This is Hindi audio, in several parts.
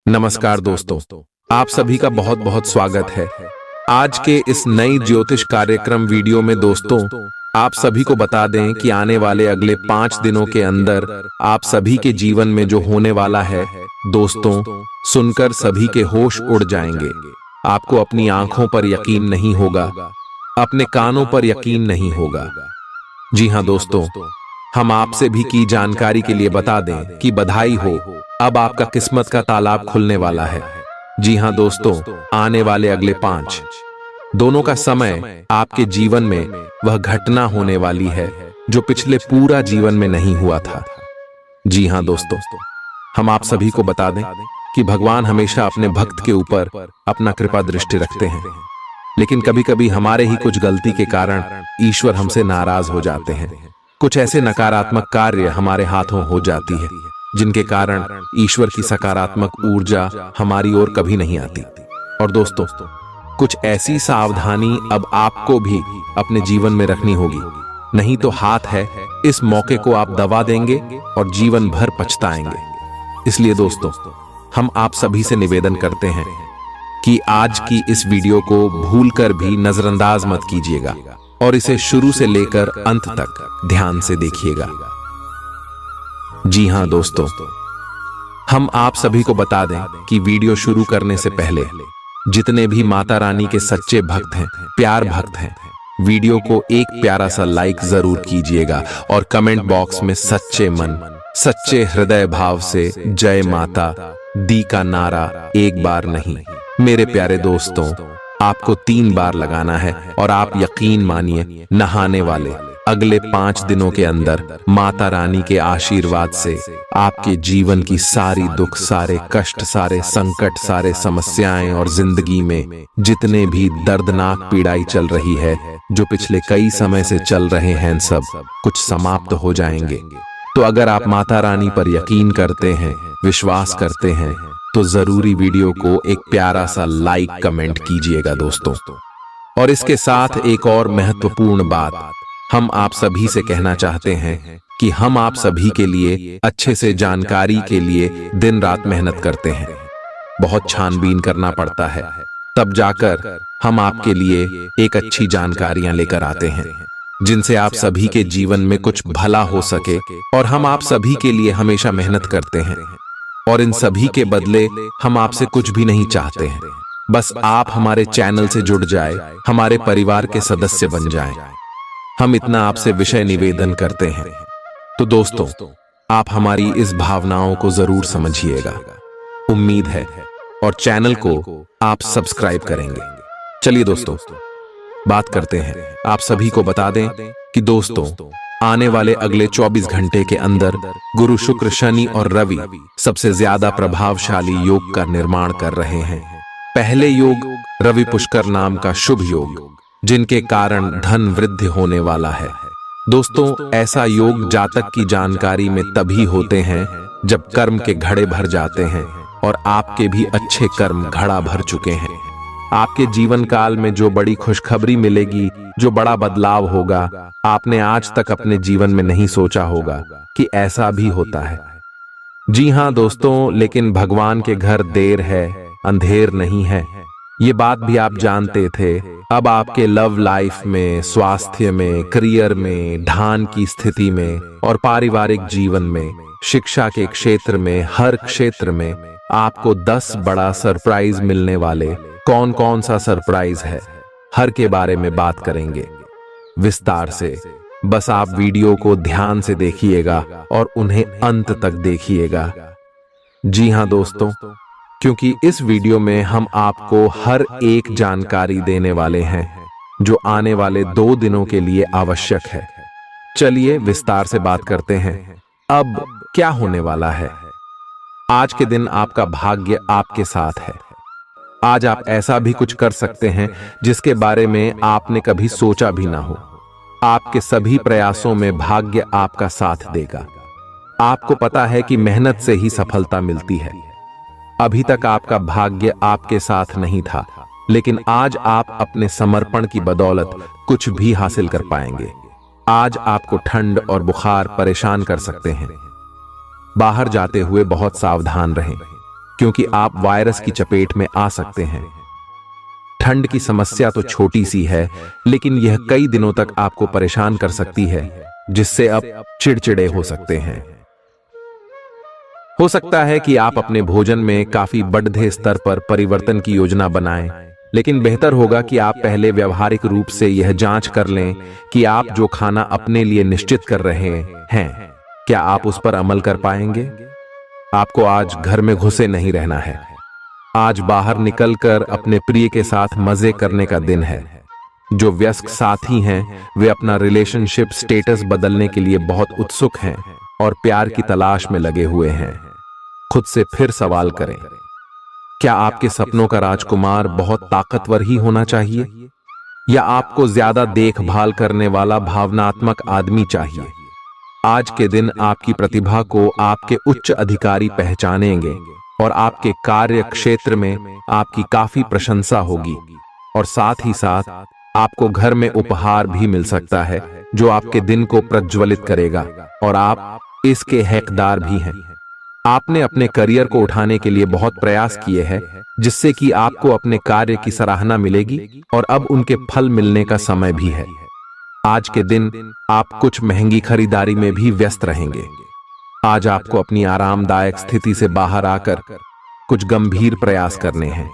नमस्कार दोस्तों, आप सभी का बहुत बहुत स्वागत है। आज के इस नई ज्योतिष कार्यक्रम वीडियो में दोस्तों आप सभी को बता दें कि आने वाले अगले 5 दिनों के अंदर आप सभी के जीवन में जो होने वाला है दोस्तों, सुनकर सभी के होश उड़ जाएंगे। आपको अपनी आंखों पर यकीन नहीं होगा, अपने कानों पर यकीन नहीं होगा। जी हाँ दोस्तों, हम आपसे भी की जानकारी के लिए बता दें कि बधाई हो, अब आपका किस्मत का तालाब खुलने वाला है। जी हाँ दोस्तों, आने वाले अगले 5 दोनों का समय आपके जीवन में वह घटना होने वाली है जो पिछले पूरा जीवन में नहीं हुआ था। जी हाँ दोस्तों, हम आप सभी को बता दें कि भगवान हमेशा अपने भक्त के ऊपर अपना कृपा दृष्टि रखते हैं, लेकिन कभी कभी हमारे ही कुछ गलती के कारण ईश्वर हमसे नाराज हो जाते हैं। कुछ ऐसे नकारात्मक कार्य हमारे हाथों हो जाती है जिनके कारण ईश्वर की सकारात्मक ऊर्जा हमारी ओर कभी नहीं आती। और दोस्तों, कुछ ऐसी सावधानी अब आपको भी अपने जीवन में रखनी होगी, नहीं तो हाथ है इस मौके को आप दबा देंगे और जीवन भर पछताएंगे। इसलिए दोस्तों, हम आप सभी से निवेदन करते हैं कि आज की इस वीडियो को भूलकर भी नजरअंदाज मत कीजिएगा और इसे शुरू से लेकर अंत तक ध्यान से देखिएगा। जी हां दोस्तों, हम आप सभी को बता दें कि वीडियो शुरू करने से पहले जितने भी माता रानी के सच्चे भक्त हैं, प्यार भक्त हैं, वीडियो को एक प्यारा सा लाइक जरूर कीजिएगा और कमेंट बॉक्स में सच्चे मन, सच्चे हृदय भाव से जय माता दी का नारा एक बार नहीं, मेरे प्यारे दोस्तों, आपको 3 बार लगाना है। और आप यकीन मानिए, नहाने वाले अगले 5 दिनों के अंदर माता रानी के आशीर्वाद से आपके जीवन की सारी दुख, सारे कष्ट, सारे संकट, सारे समस्याएं और जिंदगी में जितने भी दर्दनाक पीड़ाई चल रही है, जो पिछले कई समय से चल रहे हैं, सब कुछ समाप्त हो जाएंगे। तो अगर आप माता रानी पर यकीन करते हैं, विश्वास करते हैं, तो जरूरी वीडियो को एक प्यारा सा लाइक कमेंट कीजिएगा दोस्तों। और इसके साथ एक और महत्वपूर्ण बात हम आप सभी से कहना चाहते हैं कि हम आप सभी के लिए अच्छे से जानकारी के लिए दिन रात मेहनत करते हैं। बहुत छानबीन करना पड़ता है, तब जाकर हम आपके लिए एक अच्छी जानकारियां लेकर आते हैं जिनसे आप सभी के जीवन में कुछ भला हो सके। और हम आप सभी के लिए हमेशा मेहनत करते हैं और इन सभी के बदले हम आपसे कुछ भी नहीं चाहते हैं, बस आप हमारे चैनल से जुड़ जाए, हमारे परिवार के सदस्य बन जाएं। हम इतना आपसे विषय निवेदन करते हैं। तो दोस्तों, आप हमारी इस भावनाओं को जरूर समझिएगा, उम्मीद है, और चैनल को आप सब्सक्राइब करेंगे। चलिए दोस्तों, बात करते हैं। आप सभी को बता दें कि दोस्तों, आने वाले अगले 24 घंटे के अंदर गुरु, शुक्र, शनि और रवि सबसे ज्यादा प्रभावशाली योग का निर्माण कर रहे हैं। पहले योग रवि पुष्कर नाम का शुभ योग, जिनके कारण धन वृद्धि होने वाला है। दोस्तों, ऐसा योग जातक की जानकारी में तभी होते हैं जब कर्म के घड़े भर जाते हैं और आपके भी अच्छे कर्म घड़ा भर चुके हैं। आपके जीवन काल में जो बड़ी खुशखबरी मिलेगी, जो बड़ा बदलाव होगा, आपने आज तक अपने जीवन में नहीं सोचा होगा कि ऐसा भी होता है। जी हां दोस्तों, लेकिन भगवान के घर देर है, अंधेर नहीं है, ये बात भी आप जानते थे। अब आपके लव लाइफ में, स्वास्थ्य में, करियर में, धन की स्थिति में और पारिवारिक जीवन में, शिक्षा के क्षेत्र में, हर क्षेत्र में आपको 10 बड़ा सरप्राइज मिलने वाले। कौन कौन सा सरप्राइज है, हर के बारे में बात करेंगे विस्तार से। बस आप वीडियो को ध्यान से देखिएगा और उन्हें अंत तक देखिएगा। जी हां दोस्तों, क्योंकि इस वीडियो में हम आपको हर एक जानकारी देने वाले हैं जो आने वाले 2 दिनों के लिए आवश्यक है। चलिए विस्तार से बात करते हैं। अब क्या होने वाला है? आज के दिन आपका भाग्य आपके साथ है। आज आप ऐसा भी कुछ कर सकते हैं जिसके बारे में आपने कभी सोचा भी ना हो। आपके सभी प्रयासों में भाग्य आपका साथ देगा। आपको पता है कि मेहनत से ही सफलता मिलती है। अभी तक आपका भाग्य आपके साथ नहीं था, लेकिन आज आप अपने समर्पण की बदौलत कुछ भी हासिल कर पाएंगे। आज आपको ठंड और बुखार परेशान कर सकते हैं। बाहर जाते हुए बहुत सावधान रहें। क्योंकि आप वायरस की चपेट में आ सकते हैं। ठंड की समस्या तो छोटी सी है, लेकिन यह कई दिनों तक आपको परेशान कर सकती है, जिससे आप चिड़चिड़े हो सकते हैं। हो सकता है कि आप अपने भोजन में काफी बढ़ते स्तर पर परिवर्तन की योजना बनाएं, लेकिन बेहतर होगा कि आप पहले व्यावहारिक रूप से यह जांच कर लें कि आप जो खाना अपने लिए निश्चित कर रहे हैं, क्या आप उस पर अमल कर पाएंगे। आपको आज घर में घुसे नहीं रहना है। आज बाहर निकलकर अपने प्रिय के साथ मजे करने का दिन है। जो वयस्क साथी हैं, वे अपना रिलेशनशिप स्टेटस बदलने के लिए बहुत उत्सुक हैं और प्यार की तलाश में लगे हुए हैं। खुद से फिर सवाल करें, क्या आपके सपनों का राजकुमार बहुत ताकतवर ही होना चाहिए, या आपको ज्यादा देखभाल करने वाला भावनात्मक आदमी चाहिए। आज के दिन आपकी प्रतिभा को आपके उच्च अधिकारी पहचानेंगे और आपके कार्य क्षेत्र में आपकी काफी प्रशंसा होगी, और साथ ही साथ आपको घर में उपहार भी मिल सकता है जो आपके दिन को प्रज्वलित करेगा, और आप इसके हकदार भी हैं। आपने अपने करियर को उठाने के लिए बहुत प्रयास किए हैं, जिससे कि आपको अपने कार्य की सराहना मिलेगी और अब उनके फल मिलने का समय भी है। आज के दिन आप कुछ महंगी खरीदारी में भी व्यस्त रहेंगे। आज आपको अपनी आरामदायक स्थिति से बाहर आकर कुछ गंभीर प्रयास करने हैं।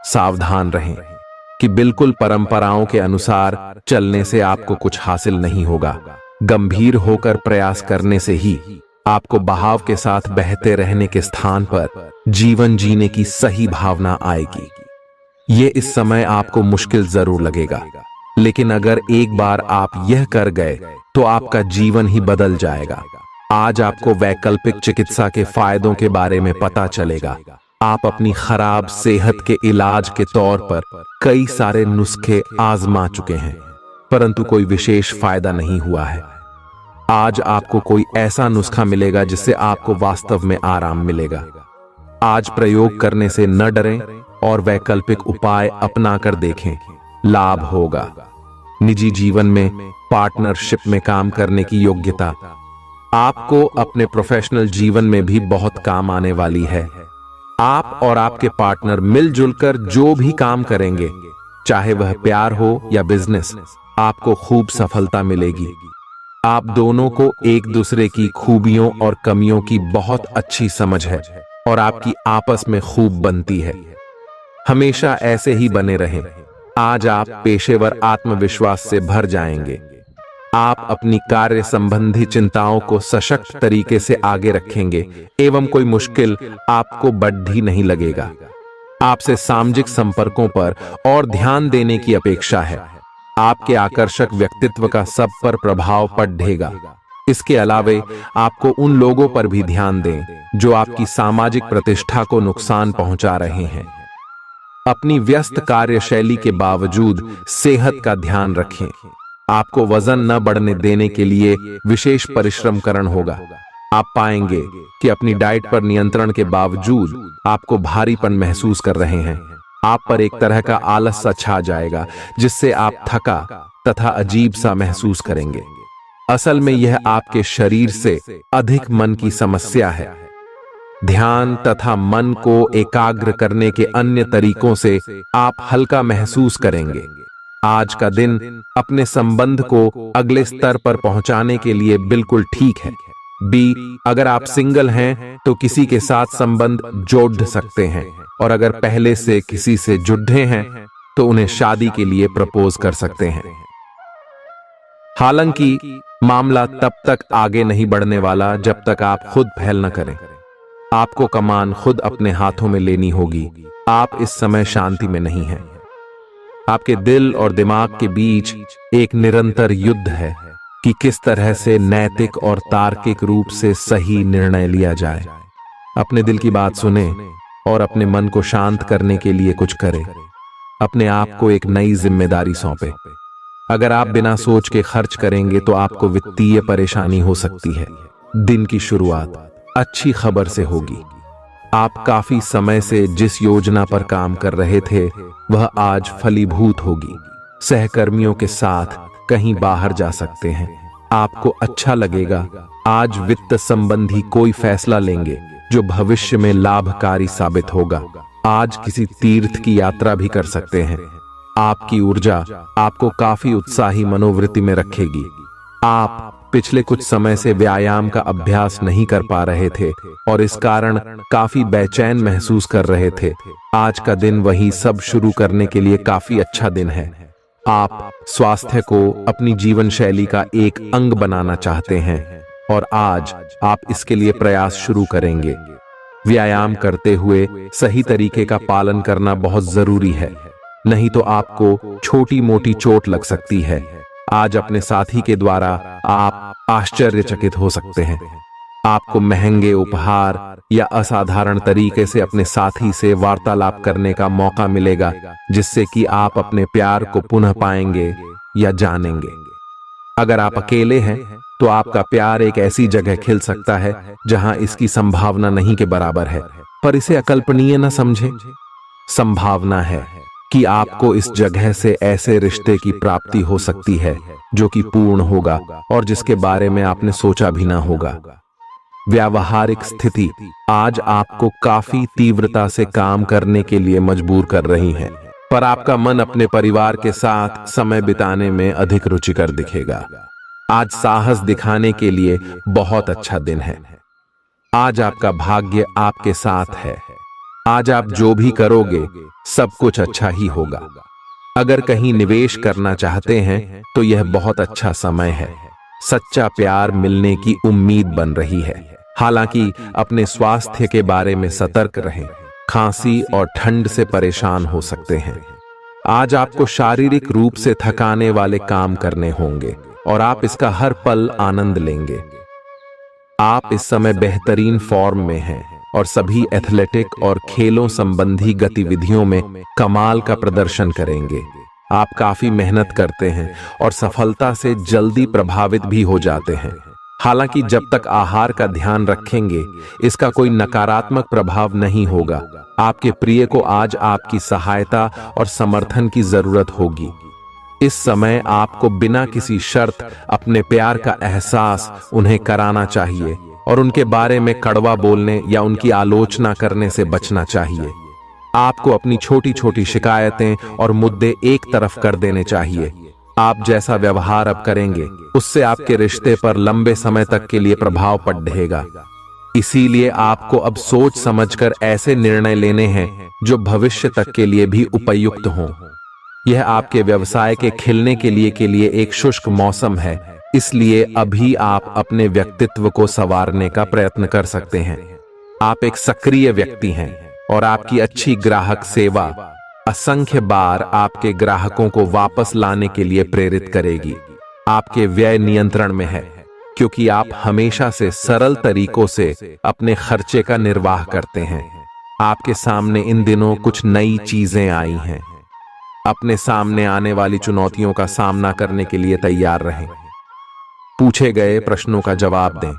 सावधान रहें कि बिल्कुल परंपराओं के अनुसार चलने से आपको कुछ हासिल नहीं होगा। गंभीर होकर प्रयास करने से ही आपको बहाव के साथ बहते रहने के स्थान पर जीवन जीने की सही भावना आएगी। ये इस समय आपको मुश्किल जरूर लगेगा, लेकिन अगर एक बार आप यह कर गए तो आपका जीवन ही बदल जाएगा। आज आपको वैकल्पिक चिकित्सा के फायदों के बारे में पता चलेगा। आप अपनी खराब सेहत के इलाज के तौर पर कई सारे नुस्खे आजमा चुके हैं, परंतु कोई विशेष फायदा नहीं हुआ है। आज आपको कोई ऐसा नुस्खा मिलेगा जिससे आपको वास्तव में आराम मिलेगा। आज प्रयोग करने से न डरें और वैकल्पिक उपाय अपनाकर देखें, लाभ होगा। निजी जीवन में पार्टनरशिप में काम करने की योग्यता आपको अपने प्रोफेशनल जीवन में भी बहुत काम आने वाली है। आप और आपके पार्टनर मिलजुल कर जो भी काम करेंगे, चाहे वह प्यार हो या बिजनेस, आपको खूब सफलता मिलेगी। आप दोनों को एक दूसरे की खूबियों और कमियों की बहुत अच्छी समझ है और आपकी आपस में खूब बनती है। हमेशा ऐसे ही बने रहें। आज आप पेशेवर आत्मविश्वास से भर जाएंगे। आप अपनी कार्य संबंधी चिंताओं को सशक्त तरीके से आगे रखेंगे एवं कोई मुश्किल आपको बढ़ी नहीं लगेगा। आपसे सामाजिक संपर्कों पर और ध्यान देने की अपेक्षा है। आपके आकर्षक व्यक्तित्व का सब पर प्रभाव पड़ेगा। इसके अलावे आपको उन लोगों पर भी ध्यान दें जो आपकी सामाजिक प्रतिष्ठा को नुकसान पहुंचा रहे हैं। अपनी व्यस्त कार्यशैली के बावजूद सेहत का ध्यान रखें। आपको वजन न बढ़ने देने के लिए विशेष परिश्रम करना होगा। आप पाएंगे कि अपनी डाइट पर नियंत्रण के बावजूद आपको भारीपन महसूस कर रहे हैं। आप पर एक तरह का आलस सा छा जाएगा, जिससे आप थका तथा अजीब सा महसूस करेंगे। असल में यह आपके शरीर से अधिक मन की समस्या है। ध्यान तथा मन को एकाग्र करने के अन्य तरीकों से आप हल्का महसूस करेंगे। आज का दिन अपने संबंध को अगले स्तर पर पहुंचाने के लिए बिल्कुल ठीक है। अगर आप सिंगल हैं तो किसी के साथ संबंध जोड़ सकते हैं, और अगर पहले से किसी से जुड़े हैं तो उन्हें शादी के लिए प्रपोज कर सकते हैं। हालांकि मामला तब तक आगे नहीं बढ़ने वाला जब तक आप खुद पहल न करें। आपको कमान खुद अपने हाथों में लेनी होगी। आप इस समय शांति में नहीं हैं। आपके दिल और दिमाग के बीच एक निरंतर युद्ध है कि किस तरह से नैतिक और तार्किक रूप से सही निर्णय लिया जाए। अपने दिल की बात सुने और अपने मन को शांत करने के लिए कुछ करें। अपने आप को एक नई जिम्मेदारी सौंपे। अगर आप बिना सोच के खर्च करेंगे तो आपको वित्तीय परेशानी हो सकती है। दिन की शुरुआत अच्छी खबर से होगी। आप काफी समय से जिस योजना पर काम कर रहे थे वह आज फलीभूत होगी। सहकर्मियों के साथ कहीं बाहर जा सकते हैं। आपको अच्छा लगेगा। आज वित्त संबंधी कोई फैसला लेंगे जो भविष्य में लाभकारी साबित होगा। आज किसी तीर्थ की यात्रा भी कर सकते हैं। आपकी ऊर्जा आपको काफी उत्साही मनोवृत्ति में रखेगी। आप पिछले कुछ समय से व्यायाम का अभ्यास नहीं कर पा रहे थे और इस कारण काफी बेचैन महसूस कर रहे थे। आज का दिन वही सब शुरू करने के लिए काफी अच्छा दिन है। आप स्वास्थ्य को अपनी जीवन शैली का एक अंग बनाना चाहते हैं और आज आप इसके लिए प्रयास शुरू करेंगे। व्यायाम करते हुए सही तरीके का पालन करना बहुत जरूरी है, नहीं तो आपको छोटी मोटी चोट लग सकती है। आज अपने साथी के द्वारा आप आश्चर्यचकित हो सकते हैं। आपको महंगे उपहार या असाधारण तरीके से अपने साथी से वार्तालाप करने का मौका मिलेगा, जिससे कि आप अपने प्यार को पुनः पाएंगे या जानेंगे। अगर आप अकेले हैं तो आपका प्यार एक ऐसी जगह खिल सकता है जहां इसकी संभावना नहीं के बराबर है, पर इसे अकल्पनीय न समझें। संभावना है कि आपको इस जगह से ऐसे रिश्ते की प्राप्ति हो सकती है जो कि पूर्ण होगा और जिसके बारे में आपने सोचा भी ना होगा। व्यावहारिक स्थिति आज आपको काफी तीव्रता से काम करने के लिए मजबूर कर रही है, पर आपका मन अपने परिवार के साथ समय बिताने में अधिक रुचिकर दिखेगा। आज साहस दिखाने के लिए बहुत अच्छा दिन है। आज आपका भाग्य आपके साथ है। आज आप जो भी करोगे सब कुछ अच्छा ही होगा। अगर कहीं निवेश करना चाहते हैं तो यह बहुत अच्छा समय है। सच्चा प्यार मिलने की उम्मीद बन रही है। हालांकि अपने स्वास्थ्य के बारे में सतर्क रहें। खांसी और ठंड से परेशान हो सकते हैं। आज आपको शारीरिक रूप से थकाने वाले काम करने होंगे और आप इसका हर पल आनंद लेंगे। आप इस समय बेहतरीन फॉर्म में हैं और सभी एथलेटिक और खेलों संबंधी गतिविधियों में कमाल का प्रदर्शन करेंगे। आप काफी मेहनत करते हैं और सफलता से जल्दी प्रभावित भी हो जाते हैं। हालांकि जब तक आहार का ध्यान रखेंगे इसका कोई नकारात्मक प्रभाव नहीं होगा। आपके प्रिय को आज आपकी सहायता और समर्थन की जरूरत होगी। इस समय आपको बिना किसी शर्त अपने प्यार का एहसास उन्हें कराना चाहिए और उनके बारे में कड़वा बोलने या उनकी आलोचना करने से बचना चाहिए। आपको अपनी छोटी छोटी शिकायतें और मुद्दे एक तरफ कर देने चाहिए। आप जैसा व्यवहार अब करेंगे उससे आपके रिश्ते पर लंबे समय तक के लिए प्रभाव पड़ेगा। इसीलिए आपको अब सोच समझकर ऐसे निर्णय लेने हैं जो भविष्य तक के लिए भी उपयुक्त हों। यह आपके व्यवसाय के खिलने के लिए एक शुष्क मौसम है, इसलिए अभी आप अपने व्यक्तित्व को संवारने का प्रयत्न कर सकते हैं। आप एक सक्रिय व्यक्ति हैं और आपकी अच्छी ग्राहक सेवा असंख्य बार आपके ग्राहकों को वापस लाने के लिए प्रेरित करेगी। आपके व्यय नियंत्रण में है क्योंकि आप हमेशा से सरल तरीकों से अपने खर्चे का निर्वाह करते हैं। आपके सामने इन दिनों कुछ नई चीजें आई हैं। अपने सामने आने वाली चुनौतियों का सामना करने के लिए तैयार रहें। पूछे गए प्रश्नों का जवाब दें।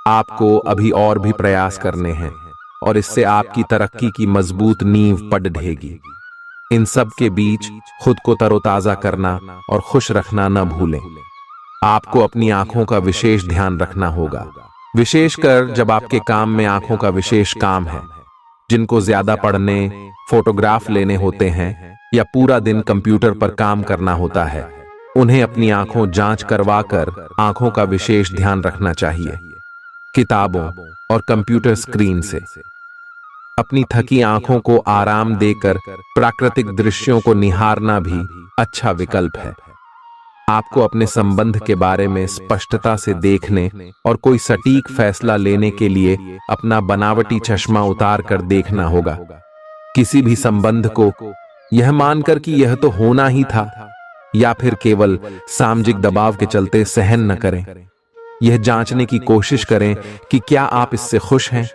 आपको अभी और भी प्रयास करने हैं और इससे आपकी तरक्की की मजबूत नींव पड़ेगी। इन सब के बीच खुद को तरोताजा करना और खुश रखना न भूलें। आपको अपनी आंखों का विशेष ध्यान रखना होगा, विशेषकर जब आपके काम में आंखों का विशेष काम है। जिनको ज्यादा पढ़ने, फोटोग्राफ लेने होते हैं या पूरा दिन कंप्यूटर पर काम करना होता है, उन्हें अपनी आंखों जांच करवाकर आंखों का विशेष ध्यान रखना चाहिए। किताबों और कंप्यूटर स्क्रीन से अपनी थकी आंखों को आराम देकर प्राकृतिक दृश्यों को निहारना भी अच्छा विकल्प है। आपको अपने संबंध के बारे में स्पष्टता से देखने और कोई सटीक फैसला लेने के लिए अपना बनावटी चश्मा उतार कर देखना होगा। किसी भी संबंध को यह मानकर कि यह तो होना ही था या फिर केवल सामाजिक दबाव के चलते सहन न करें। यह जांचने की कोशिश करें कि क्या आप इससे खुश हैं।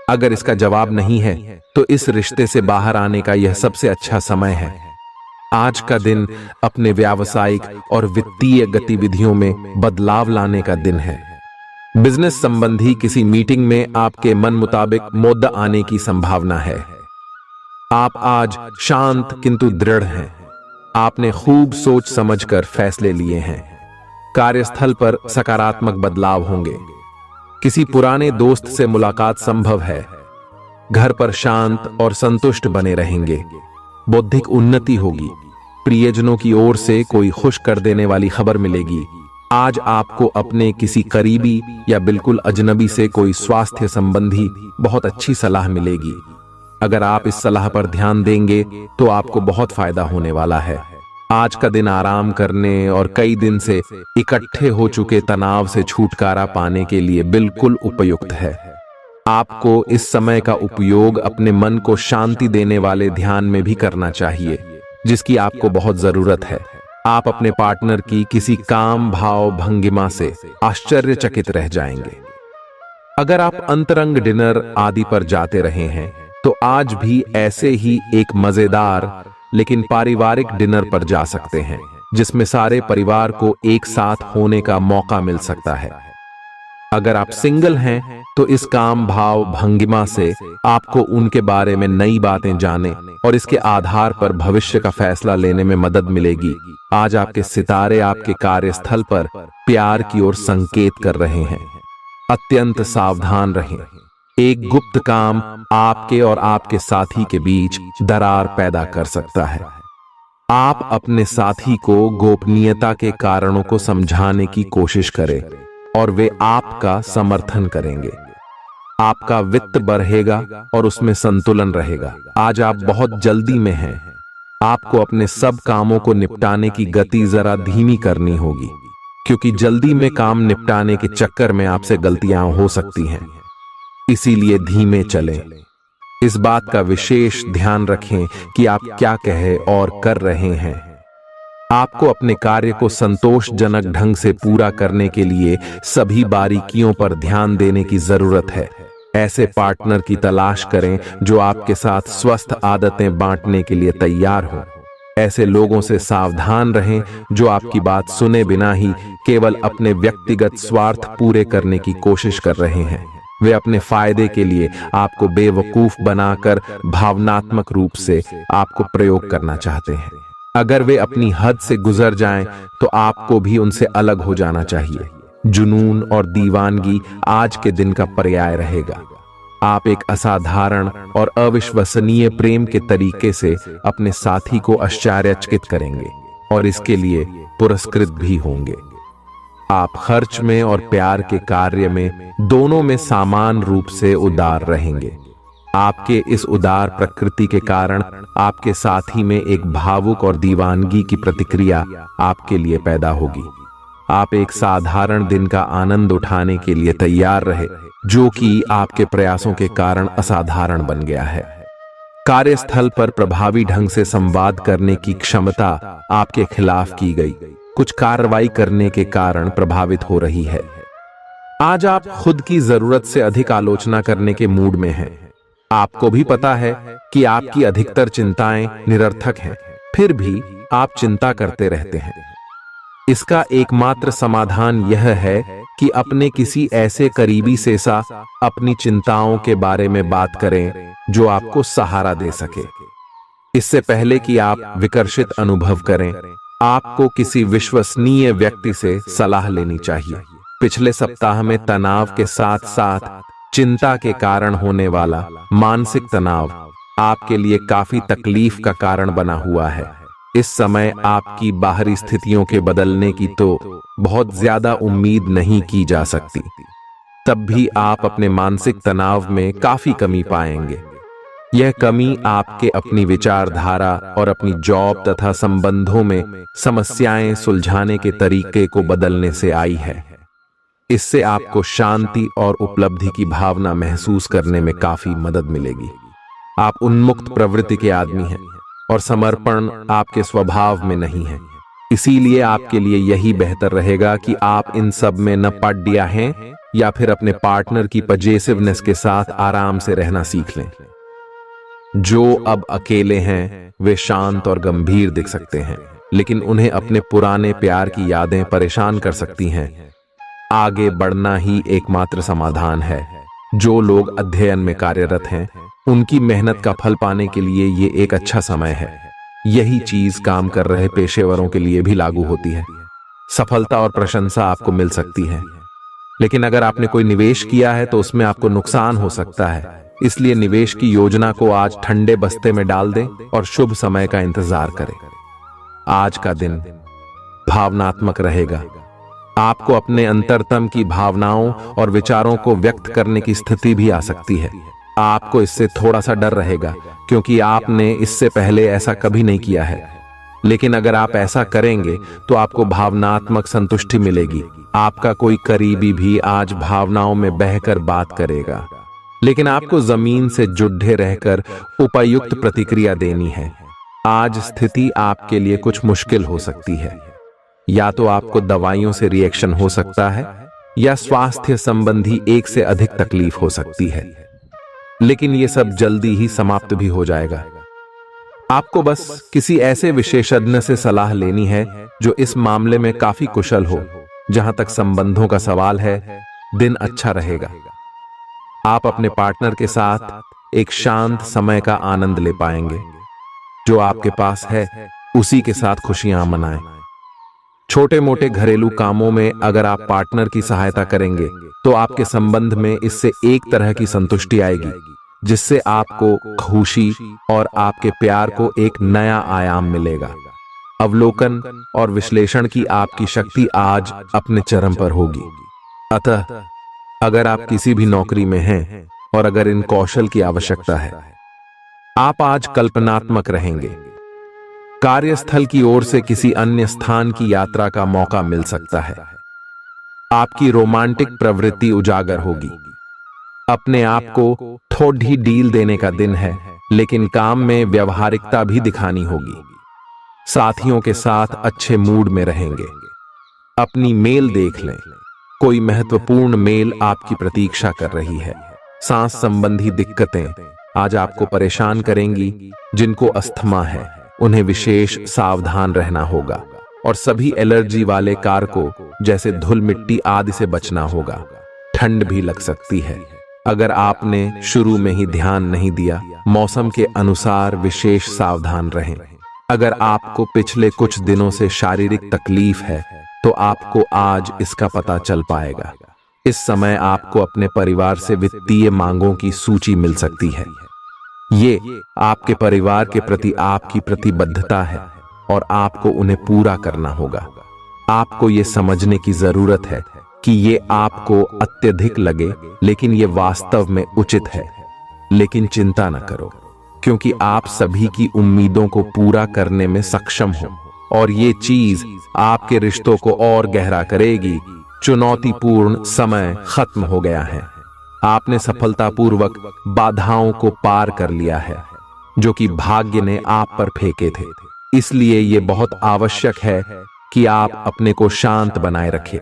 अगर इसका जवाब नहीं है तो इस रिश्ते से बाहर आने का यह सबसे अच्छा समय है। आज का दिन अपने व्यावसायिक और वित्तीय गतिविधियों में बदलाव लाने का दिन है। बिजनेस संबंधी किसी मीटिंग में आपके मन मुताबिक मुद्दा आने की संभावना है। आप आज शांत किंतु दृढ़ हैं। आपने खूब सोच समझकर फैसले लिए हैं। कार्यस्थल पर सकारात्मक बदलाव होंगे। किसी पुराने दोस्त से मुलाकात संभव है। घर पर शांत और संतुष्ट बने रहेंगे। बौद्धिक उन्नति होगी। प्रियजनों की ओर से कोई खुश कर देने वाली खबर मिलेगी। आज आपको अपने किसी करीबी या बिल्कुल अजनबी से कोई स्वास्थ्य संबंधी बहुत अच्छी सलाह मिलेगी। अगर आप इस सलाह पर ध्यान देंगे तो आपको बहुत फायदा होने वाला है। आज का दिन आराम करने और कई दिन से इकट्ठे हो चुके तनाव से छुटकारा पाने के लिए बिल्कुल उपयुक्त है। आपको इस समय का उपयोग अपने मन को शांति देने वाले ध्यान में भी करना चाहिए, जिसकी आपको बहुत जरूरत है। आप अपने पार्टनर की किसी काम भाव भंगिमा से आश्चर्यचकित रह जाएंगे। अगर आप अंतरंग डिनर आदि पर जाते रहे हैं तो आज भी ऐसे ही एक मजेदार लेकिन पारिवारिक डिनर पर जा सकते हैं, जिसमें सारे परिवार को एक साथ होने का मौका मिल सकता है। अगर आप सिंगल हैं तो इस काम भाव भंगिमा से आपको उनके बारे में नई बातें जाने और इसके आधार पर भविष्य का फैसला लेने में मदद मिलेगी। आज आपके सितारे आपके कार्यस्थल पर प्यार की ओर संकेत कर रहे हैं। अत्यंत सावधान रहें। एक गुप्त काम आपके और आपके साथी के बीच दरार पैदा कर सकता है। आप अपने साथी को गोपनीयता के कारणों को समझाने की कोशिश करें और वे आपका समर्थन करेंगे। आपका वित्त बढ़ेगा और उसमें संतुलन रहेगा। आज आप बहुत जल्दी में हैं। आपको अपने सब कामों को निपटाने की गति जरा धीमी करनी होगी, क्योंकि जल्दी में काम निपटाने के चक्कर में आपसे गलतियां हो सकती हैं। इसीलिए धीमे चलें। इस बात का विशेष ध्यान रखें कि आप क्या कहे और कर रहे हैं। आपको अपने कार्य को संतोषजनक ढंग से पूरा करने के लिए सभी बारीकियों पर ध्यान देने की जरूरत है। ऐसे पार्टनर की तलाश करें जो आपके साथ स्वस्थ आदतें बांटने के लिए तैयार हो। ऐसे लोगों से सावधान रहें जो आपकी बात सुने बिना ही केवल अपने व्यक्तिगत स्वार्थ पूरे करने की कोशिश कर रहे हैं। वे अपने फायदे के लिए आपको बेवकूफ बनाकर भावनात्मक रूप से आपको प्रयोग करना चाहते हैं। अगर वे अपनी हद से गुजर जाएं तो आपको भी उनसे अलग हो जाना चाहिए। जुनून और दीवानगी आज के दिन का पर्याय रहेगा। आप एक असाधारण और अविश्वसनीय प्रेम के तरीके से अपने साथी को आश्चर्यचकित करेंगे और इसके लिए पुरस्कृत भी होंगे। आप खर्च में और प्यार के कार्य में दोनों में समान रूप से उदार रहेंगे। आपके इस उदार प्रकृति के कारण आपके साथी में एक भावुक और दीवानगी की प्रतिक्रिया आपके लिए पैदा होगी। आप एक साधारण दिन का आनंद उठाने के लिए तैयार रहे, जो कि आपके प्रयासों के कारण असाधारण बन गया है। कार्यस्थल पर प्रभावी ढंग से संवाद करने की क्षमता आपके खिलाफ की गई कुछ कार्रवाई करने के कारण प्रभावित हो रही है। आज आप खुद की जरूरत से अधिक आलोचना करने के मूड में हैं। आपको भी पता है कि आपकी अधिकतर चिंताएं निरर्थक हैं, फिर भी आप चिंता करते रहते हैं। इसका एकमात्र समाधान यह है कि अपने किसी ऐसे करीबी से अपनी चिंताओं के बारे में बात करें जो आपको सहारा दे सके। इससे पहले कि आप विकर्षित अनुभव करें, आपको किसी विश्वसनीय व्यक्ति से सलाह लेनी चाहिए। पिछले सप्ताह में तनाव के साथ साथ चिंता के कारण होने वाला मानसिक तनाव आपके लिए काफी तकलीफ का कारण बना हुआ है। इस समय आपकी बाहरी स्थितियों के बदलने की तो बहुत ज्यादा उम्मीद नहीं की जा सकती। तब भी आप अपने मानसिक तनाव में काफी कमी पाएंगे। यह कमी आपके अपनी विचारधारा और अपनी जॉब तथा संबंधों में समस्याएं सुलझाने के तरीके को बदलने से आई है। इससे आपको शांति और उपलब्धि की भावना महसूस करने में काफी मदद मिलेगी। आप उन्मुक्त प्रवृत्ति के आदमी हैं और समर्पण आपके स्वभाव में नहीं है। इसीलिए आपके लिए यही बेहतर रहेगा कि आप इन सब में न पड़ हैं या फिर अपने पार्टनर की पजेसिवनेस के साथ आराम से रहना सीख लें। जो अब अकेले हैं वे शांत और गंभीर दिख सकते हैं, लेकिन उन्हें अपने पुराने प्यार की यादें परेशान कर सकती हैं। आगे बढ़ना ही एकमात्र समाधान है। जो लोग अध्ययन में कार्यरत हैं उनकी मेहनत का फल पाने के लिए ये एक अच्छा समय है। यही चीज काम कर रहे पेशेवरों के लिए भी लागू होती है। सफलता और प्रशंसा आपको मिल सकती है। लेकिन अगर आपने कोई निवेश किया है तो उसमें आपको नुकसान हो सकता है। इसलिए निवेश की योजना को आज ठंडे बस्ते में डाल दें और शुभ समय का इंतजार करें। आज का दिन भावनात्मक रहेगा। आपको अपने अंतरतम की भावनाओं और विचारों को व्यक्त करने की स्थिति भी आ सकती है। आपको इससे थोड़ा सा डर रहेगा क्योंकि आपने इससे पहले ऐसा कभी नहीं किया है। लेकिन अगर आप ऐसा करेंगे तो आपको भावनात्मक संतुष्टि मिलेगी। आपका कोई करीबी भी आज भावनाओं में बहकर बात करेगा, लेकिन आपको जमीन से जुड़े रहकर उपयुक्त प्रतिक्रिया देनी है। आज स्थिति आपके लिए कुछ मुश्किल हो सकती है। या तो आपको दवाइयों से रिएक्शन हो सकता है या स्वास्थ्य संबंधी एक से अधिक तकलीफ हो सकती है, लेकिन यह सब जल्दी ही समाप्त भी हो जाएगा। आपको बस किसी ऐसे विशेषज्ञ से सलाह लेनी है जो इस मामले में काफी कुशल हो। जहां तक संबंधों का सवाल है, दिन अच्छा रहेगा। आप अपने पार्टनर के साथ एक शांत समय का आनंद ले पाएंगे। जो आपके पास है उसी के साथ खुशियां मनाएं। छोटे मोटे घरेलू कामों में अगर आप पार्टनर की सहायता करेंगे तो आपके संबंध में इससे एक तरह की संतुष्टि आएगी, जिससे आपको खुशी और आपके प्यार को एक नया आयाम मिलेगा। अवलोकन और विश्लेषण की आपकी शक्ति आज अपने चरम पर होगी। अतः अगर आप किसी भी नौकरी में हैं और अगर इन कौशल की आवश्यकता है, आप आज कल्पनात्मक रहेंगे। कार्यस्थल की ओर से किसी अन्य स्थान की यात्रा का मौका मिल सकता है। आपकी रोमांटिक प्रवृत्ति उजागर होगी। अपने आप को थोड़ी डील देने का दिन है, लेकिन काम में व्यवहारिकता भी दिखानी होगी। साथियों के साथ अच्छे मूड में रहेंगे। अपनी मेल देख लें। कोई महत्वपूर्ण मेल आपकी प्रतीक्षा कर रही है। सांस संबंधी दिक्कतें आज आपको परेशान करेंगी। जिनको अस्थमा है उन्हें विशेष सावधान रहना होगा और सभी एलर्जी वाले कारकों जैसे धूल मिट्टी आदि से बचना होगा। ठंड भी लग सकती है। अगर आपने शुरू में ही ध्यान नहीं दिया, मौसम के अनुसार विशेष सावधान रहें। अगर आपको पिछले कुछ दिनों से शारीरिक तकलीफ है तो आपको आज इसका पता चल पाएगा। इस समय आपको अपने परिवार से वित्तीय मांगों की सूची मिल सकती है। ये आपके परिवार के प्रति आपकी प्रतिबद्धता है और आपको उन्हें पूरा करना होगा। आपको ये समझने की जरूरत है कि ये आपको अत्यधिक लगे, लेकिन ये वास्तव में उचित है। लेकिन चिंता न करो, क्योंकि आप सभी की उम्मीदों को पूरा करने में सक्षम हो और ये चीज आपके रिश्तों को और गहरा करेगी। चुनौतीपूर्ण समय खत्म हो गया है। आपने सफलतापूर्वक बाधाओं को पार कर लिया है जो कि भाग्य ने आप पर फेंके थे। इसलिए ये बहुत आवश्यक है कि आप अपने को शांत बनाए रखें।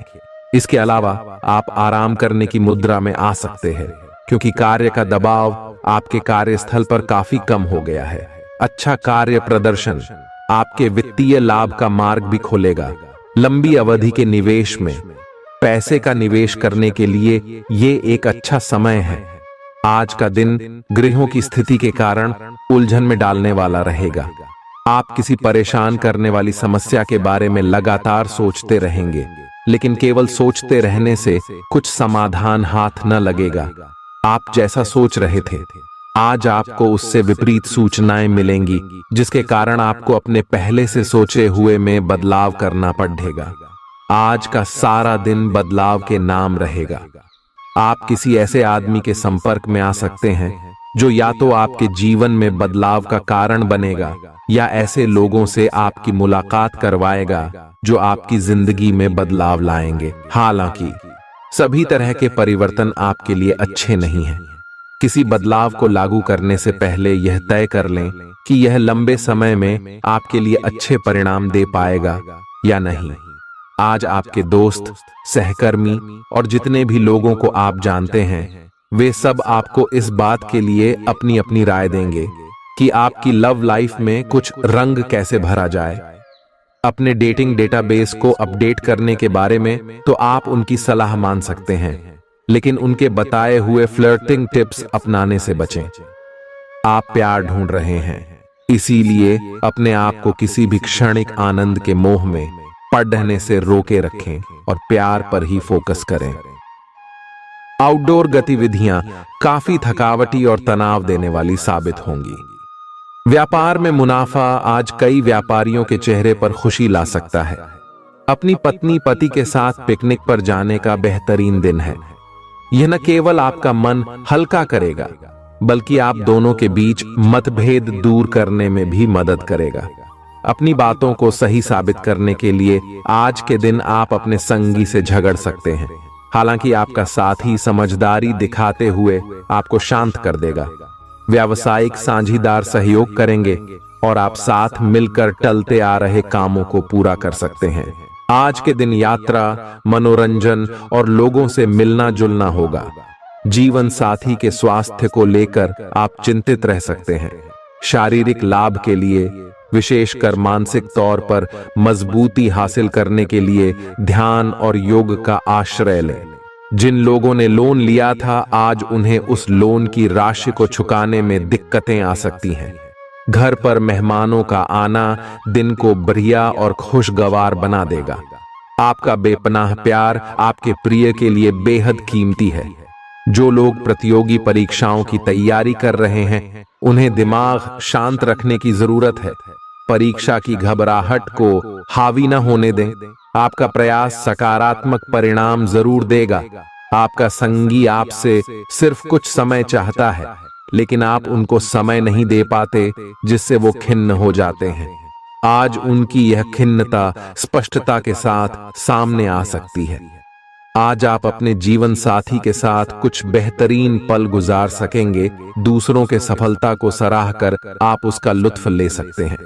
इसके अलावा आप आराम करने की मुद्रा में आ सकते हैं, क्योंकि कार्य का दबाव आपके कार्यस्थल पर काफी कम हो गया है। अच्छा कार्य प्रदर्शन आपके वित्तीय लाभ का मार्ग भी खोलेगा। लंबी अवधि के निवेश में पैसे का निवेश करने के लिए ये एक अच्छा समय है। आज का दिन गृहों की स्थिति के कारण उलझन में डालने वाला रहेगा। आप किसी परेशान करने वाली समस्या के बारे में लगातार सोचते रहेंगे, लेकिन केवल सोचते रहने से कुछ समाधान हाथ न लगेगा। आप जैसा सोच रहे थे, आज आपको उससे विपरीत सूचनाएं मिलेंगी, जिसके कारण आपको अपने पहले से सोचे हुए में बदलाव करना पड़ेगा। आज का सारा दिन बदलाव के नाम रहेगा। आप किसी ऐसे आदमी के संपर्क में आ सकते हैं जो या तो आपके जीवन में बदलाव का कारण बनेगा या ऐसे लोगों से आपकी मुलाकात करवाएगा जो आपकी जिंदगी में बदलाव लाएंगे। हालांकि सभी तरह के परिवर्तन आपके लिए अच्छे नहीं हैं। किसी बदलाव को लागू करने से पहले यह तय कर लें कि यह लंबे समय में आपके लिए अच्छे परिणाम दे पाएगा या नहीं। आज आपके दोस्त, सहकर्मी और जितने भी लोगों को आप जानते हैं, वे सब आपको इस बात के लिए अपनी अपनी राय देंगे कि आपकी लव लाइफ में कुछ रंग कैसे भरा जाए। अपने डेटिंग डेटाबेस को अपडेट करने के बारे में तो आप उनकी सलाह मान सकते हैं, लेकिन उनके बताए हुए फ्लर्टिंग टिप्स अपनाने से बचें। आप प्यार ढूंढ रहे हैं, इसीलिए अपने आप को किसी भी क्षणिक आनंद के मोह में पड़ने से रोके रखें और प्यार पर ही फोकस करें। आउटडोर गतिविधियां काफी थकावटी और तनाव देने वाली साबित होंगी। व्यापार में मुनाफा आज कई व्यापारियों के चेहरे पर खुशी ला सकता है। अपनी पत्नी पति के साथ पिकनिक पर जाने का बेहतरीन दिन है। यह न केवल आपका मन हल्का करेगा, बल्कि आप दोनों के बीच मतभेद दूर करने में भी मदद करेगा। अपनी बातों को सही साबित करने के लिए आज के दिन आप अपने संगी से झगड़ सकते हैं। हालांकि आपका साथी समझदारी दिखाते हुए आपको शांत कर देगा। व्यावसायिक साझीदार सहयोग करेंगे और आप साथ मिलकर टलते आ रहे कामों को पूरा कर सकते हैं। आज के दिन यात्रा, मनोरंजन और लोगों से मिलना जुलना होगा। जीवन साथी के स्वास्थ्य को लेकर आप चिंतित रह सकते हैं। शारीरिक लाभ के लिए, विशेषकर मानसिक तौर पर मजबूती हासिल करने के लिए ध्यान और योग का आश्रय लें। जिन लोगों ने लोन लिया था, आज उन्हें उस लोन की राशि को चुकाने में दिक्कतें आ सकती हैं। घर पर मेहमानों का आना दिन को बढ़िया और खुशगवार बना देगा। आपका बेपनाह प्यार आपके प्रिय के लिए बेहद कीमती है। जो लोग प्रतियोगी परीक्षाओं की तैयारी कर रहे हैं, उन्हें दिमाग शांत रखने की जरूरत है। परीक्षा की घबराहट को हावी न होने दें। आपका प्रयास सकारात्मक परिणाम जरूर देगा। आपका संगी आपसे सिर्फ कुछ समय चाहता है, लेकिन आप उनको समय नहीं दे पाते, जिससे वो खिन्न हो जाते हैं। आज उनकी यह खिन्नता स्पष्टता के साथ सामने आ सकती है। आज आप अपने जीवन साथी के साथ कुछ बेहतरीन पल गुजार सकेंगे। दूसरों के सफलता को सराहकर आप उसका लुत्फ ले सकते हैं।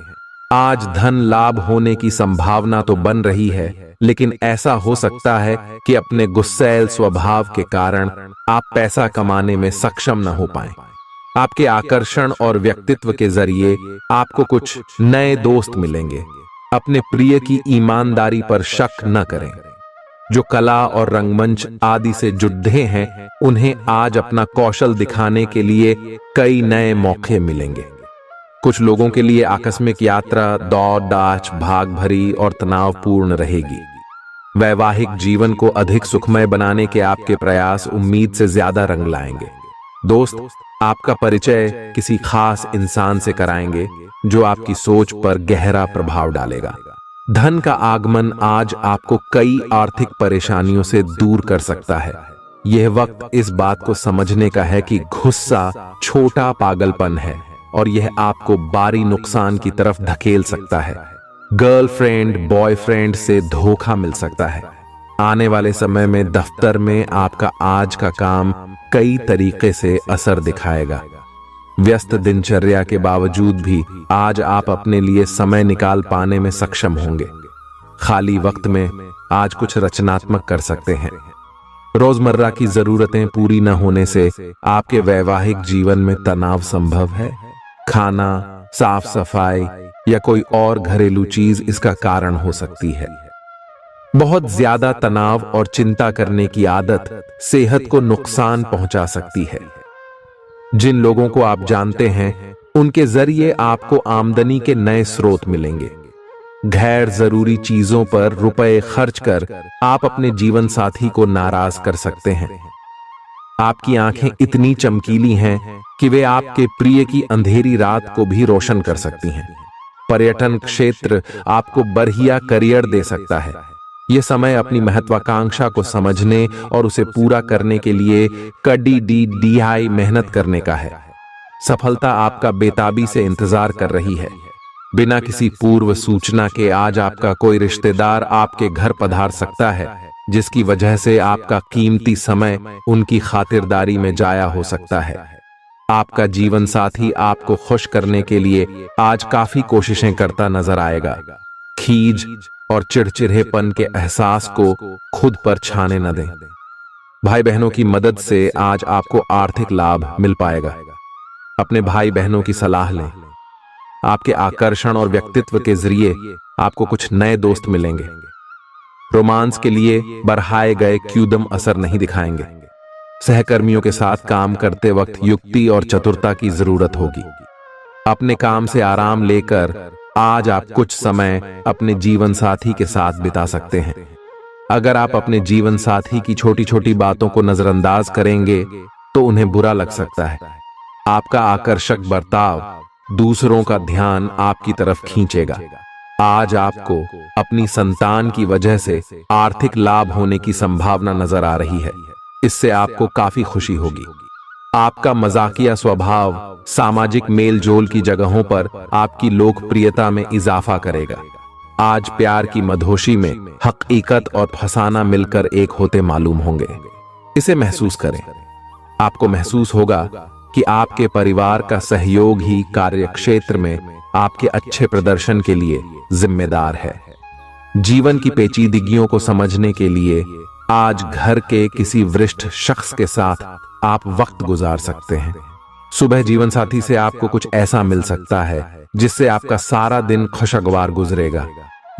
आज धन लाभ होने की संभावना तो बन रही है, लेकिन ऐसा हो सकता है कि अपने गुस्सैल स्वभाव के कारण आप पैसा कमाने में सक्षम न हो पाएं। आपके आकर्षण और व्यक्तित्व के जरिए आपको कुछ नए दोस्त मिलेंगे। अपने प्रिय की ईमानदारी पर शक न करें। जो कला और रंगमंच आदि से जुड़े हैं, उन्हें आज अपना कौशल दिखाने के लिए कई नए मौके मिलेंगे। कुछ लोगों के लिए आकस्मिक यात्रा दौड़ दाच भाग भरी और तनावपूर्ण रहेगी। वैवाहिक जीवन को अधिक सुखमय बनाने के आपके प्रयास उम्मीद से ज्यादा रंग लाएंगे। दोस्त आपका परिचय किसी खास इंसान से कराएंगे, जो आपकी सोच पर गहरा प्रभाव डालेगा। धन का आगमन आज आपको कई आर्थिक परेशानियों से दूर कर सकता है। यह वक्त इस बात को समझने का है कि गुस्सा छोटा पागलपन है और यह आपको भारी नुकसान की तरफ धकेल सकता है। गर्लफ्रेंड बॉयफ्रेंड से धोखा मिल सकता है। आने वाले समय में दफ्तर में आपका आज का काम कई तरीके से असर दिखाएगा। व्यस्त दिनचर्या के बावजूद भी आज आप अपने लिए समय निकाल पाने में सक्षम होंगे। खाली वक्त में आज कुछ रचनात्मक कर सकते हैं। रोजमर्रा की जरूरतें पूरी न होने से आपके वैवाहिक जीवन में तनाव संभव है। खाना, साफ सफाई या कोई और घरेलू चीज इसका कारण हो सकती है। बहुत ज्यादा तनाव और चिंता करने की आदत सेहत को नुकसान पहुंचा सकती है। जिन लोगों को आप जानते हैं, उनके जरिए आपको आमदनी के नए स्रोत मिलेंगे। गैर जरूरी चीजों पर रुपए खर्च कर आप अपने जीवन साथी को नाराज कर सकते हैं। आपकी आंखें इतनी चमकीली हैं कि वे आपके प्रिय की अंधेरी रात को भी रोशन कर सकती हैं। पर्यटन क्षेत्र आपको बढ़िया करियर दे सकता है। यह समय अपनी महत्वाकांक्षा को समझने और उसे पूरा करने के लिए कड़ी मेहनत करने का है। सफलता आपका बेताबी से इंतजार कर रही है। बिना किसी पूर्व सूचना के आज आपका कोई रिश्तेदार आपके घर पधार सकता है, जिसकी वजह से आपका कीमती समय उनकी खातिरदारी में जाया हो सकता है। आपका जीवन साथी आपको खुश करने के लिए आज काफी कोशिशें करता नजर आएगा। खीज और चिड़चिड़ेपन के एहसास को खुद पर छाने न दें। भाई बहनों की मदद से आज आपको आर्थिक लाभ मिल पाएगा। अपने भाई बहनों की सलाह लें। आपके आकर्षण और व्यक्तित्व के जरिए आपको कुछ नए दोस्त मिलेंगे। रोमांस के लिए बढ़ाए गए क्यूदम असर नहीं दिखाएंगे। सहकर्मियों के साथ काम करते वक्त युक्ति और चतुरता की जरूरत होगी। अपने काम से आराम लेकर आज आप कुछ समय अपने जीवन साथी के साथ बिता सकते हैं। अगर आप अपने जीवन साथी की छोटी छोटी बातों को नजरअंदाज करेंगे तो उन्हें बुरा लग सकता है। आपका आकर्षक बर्ताव दूसरों का ध्यान आपकी तरफ खींचेगा। आज आपको अपनी संतान की वजह से आर्थिक लाभ होने की संभावना नजर आ रही है। इससे आपको काफी खुशी होगी। आपका मजाकिया स्वभाव सामाजिक मेलजोल की जगहों पर आपकी लोकप्रियता में इजाफा करेगा। आज प्यार की मधोशी में हकीकत और फसाना मिलकर एक होते मालूम होंगे। इसे महसूस करें। आपको महसूस होगा कि आपके परिवार का सहयोग ही कार्यक्षेत्र में आपके अच्छे प्रदर्शन के लिए जिम्मेदार है। जीवन की पेचीदगियों को समझने के लिए आज घर के किसी वरिष्ठ शख्स के साथ आप वक्त गुजार सकते हैं। सुबह जीवन साथी से आपको कुछ ऐसा मिल सकता है जिससे आपका सारा दिन खुशगवार गुजरेगा।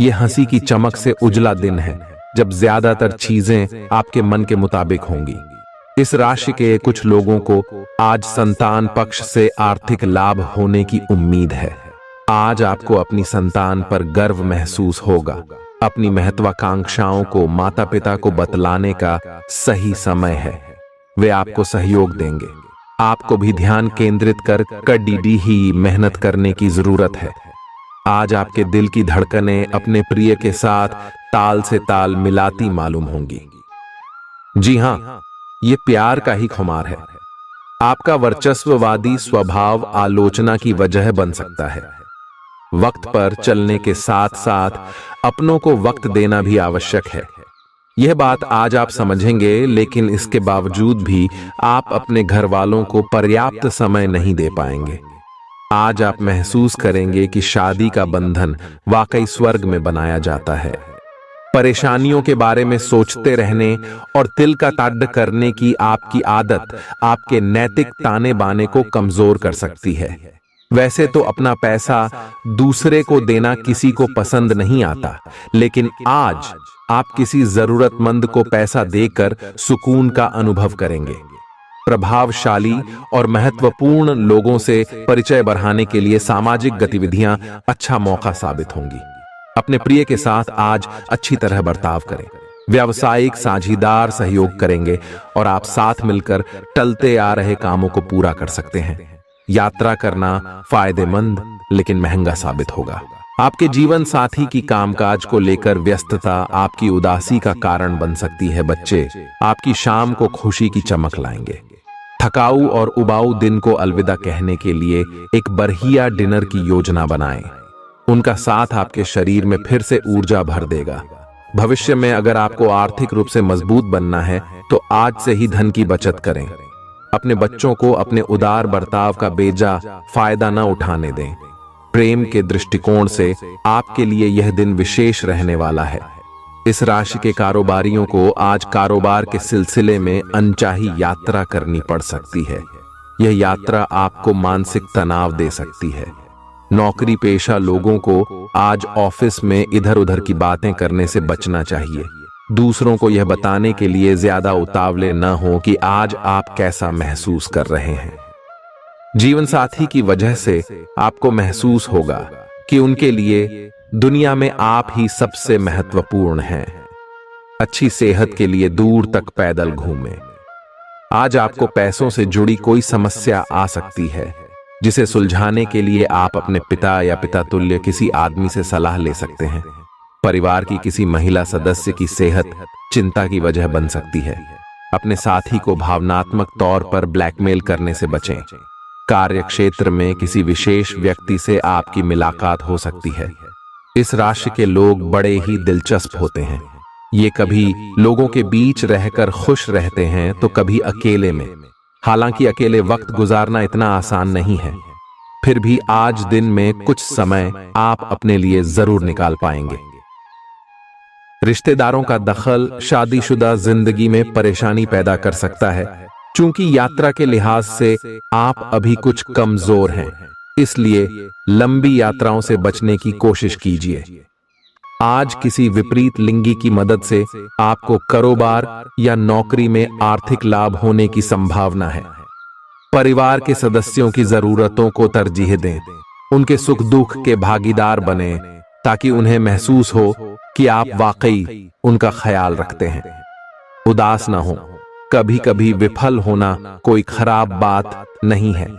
यह हंसी की चमक से उजला दिन है जब ज्यादातर चीजें आपके मन के मुताबिक होंगी। इस राशि के कुछ लोगों को आज संतान पक्ष से आर्थिक लाभ होने की उम्मीद है। आज आपको अपनी संतान पर गर्व महसूस होगा। अपनी महत्वाकांक्षाओं को माता पिता को बतलाने का सही समय है। वे आपको सहयोग देंगे। आपको भी ध्यान केंद्रित कर कड़ी ही मेहनत करने की जरूरत है। आज आपके दिल की धड़कनें अपने प्रिय के साथ ताल से ताल मिलाती मालूम होंगी। जी हां, ये प्यार का ही खुमार है। आपका वर्चस्ववादी स्वभाव आलोचना की वजह बन सकता है। वक्त पर चलने के साथ साथ अपनों को वक्त देना भी आवश्यक है। यह बात आज आप समझेंगे, लेकिन इसके बावजूद भी आप अपने घर वालों को पर्याप्त समय नहीं दे पाएंगे। आज आप महसूस करेंगे कि शादी का बंधन वाकई स्वर्ग में बनाया जाता है। परेशानियों के बारे में सोचते रहने और तिल का ताड़ करने की आपकी आदत आपके नैतिक ताने बाने को कमजोर कर सकती है। वैसे तो अपना पैसा दूसरे को देना किसी को पसंद नहीं आता, लेकिन आज आप किसी जरूरतमंद को पैसा देकर सुकून का अनुभव करेंगे। प्रभावशाली और महत्वपूर्ण लोगों से परिचय बढ़ाने के लिए सामाजिक गतिविधियां अच्छा मौका साबित होंगी। अपने प्रिय के साथ आज अच्छी तरह बर्ताव करें। व्यावसायिक साझीदार सहयोग करेंगे और आप साथ मिलकर टलते आ रहे कामों को पूरा कर सकते हैं। यात्रा करना फायदेमंद लेकिन महंगा साबित होगा। आपके जीवन साथी की कामकाज को लेकर व्यस्तता आपकी उदासी का कारण बन सकती है। बच्चे आपकी शाम को खुशी की चमक लाएंगे। थकाऊ और उबाऊ दिन को अलविदा कहने के लिए एक बढ़िया डिनर की योजना बनाएं। उनका साथ आपके शरीर में फिर से ऊर्जा भर देगा। भविष्य में अगर आपको आर्थिक रूप से मजबूत बनना है तो आज से ही धन की बचत करें। अपने बच्चों को अपने उदार बर्ताव का बेजा फायदा न उठाने दें। प्रेम के दृष्टिकोण से आपके लिए यह दिन विशेष रहने वाला है। इस राशि के कारोबारियों को आज कारोबार के सिलसिले में अनचाही यात्रा करनी पड़ सकती है। यह यात्रा आपको मानसिक तनाव दे सकती है। नौकरी पेशा लोगों को आज ऑफिस में इधर उधर की बातें करने से बचना चाहिए। दूसरों को यह बताने के लिए ज्यादा उतावले न हो कि आज आप कैसा महसूस कर रहे हैं। जीवन साथी की वजह से आपको महसूस होगा कि उनके लिए दुनिया में आप ही सबसे महत्वपूर्ण हैं। अच्छी सेहत के लिए दूर तक पैदल घूमें। आज आपको पैसों से जुड़ी कोई समस्या आ सकती है, जिसे सुलझाने के लिए आप अपने पिता या पिता तुल्य किसी आदमी से सलाह ले सकते हैं। परिवार की किसी महिला सदस्य की सेहत चिंता की वजह बन सकती है। अपने साथी को भावनात्मक तौर पर ब्लैकमेल करने से बचें। कार्य क्षेत्र में किसी विशेष व्यक्ति से आपकी मुलाकात हो सकती है। इस राशि के लोग बड़े ही दिलचस्प होते हैं। ये कभी लोगों के बीच रहकर खुश रहते हैं तो कभी अकेले में। हालांकि अकेले वक्त गुजारना इतना आसान नहीं है, फिर भी आज दिन में कुछ समय आप अपने लिए जरूर निकाल पाएंगे। रिश्तेदारों का दखल शादीशुदा जिंदगी में परेशानी पैदा कर सकता है। चूंकि यात्रा के लिहाज से आप अभी कुछ कमजोर हैं, इसलिए लंबी यात्राओं से बचने की कोशिश कीजिए। आज किसी विपरीत लिंगी की मदद से आपको कारोबार या नौकरी में आर्थिक लाभ होने की संभावना है। परिवार के सदस्यों की जरूरतों को तरजीह दें। उनके सुख दुख के भागीदार बने ताकि उन्हें महसूस हो कि आप वाकई उनका ख्याल रखते हैं। उदास ना हो, कभी कभी विफल होना कोई खराब बात नहीं है,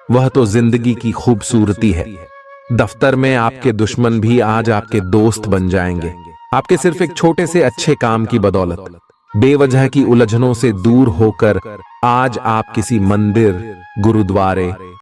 वह तो जिंदगी की खूबसूरती है। दफ्तर में आपके दुश्मन भी आज आपके दोस्त बन जाएंगे, आपके सिर्फ एक छोटे से अच्छे काम की बदौलत। बेवजह की उलझनों से दूर होकर आज आप किसी मंदिर, गुरुद्वारे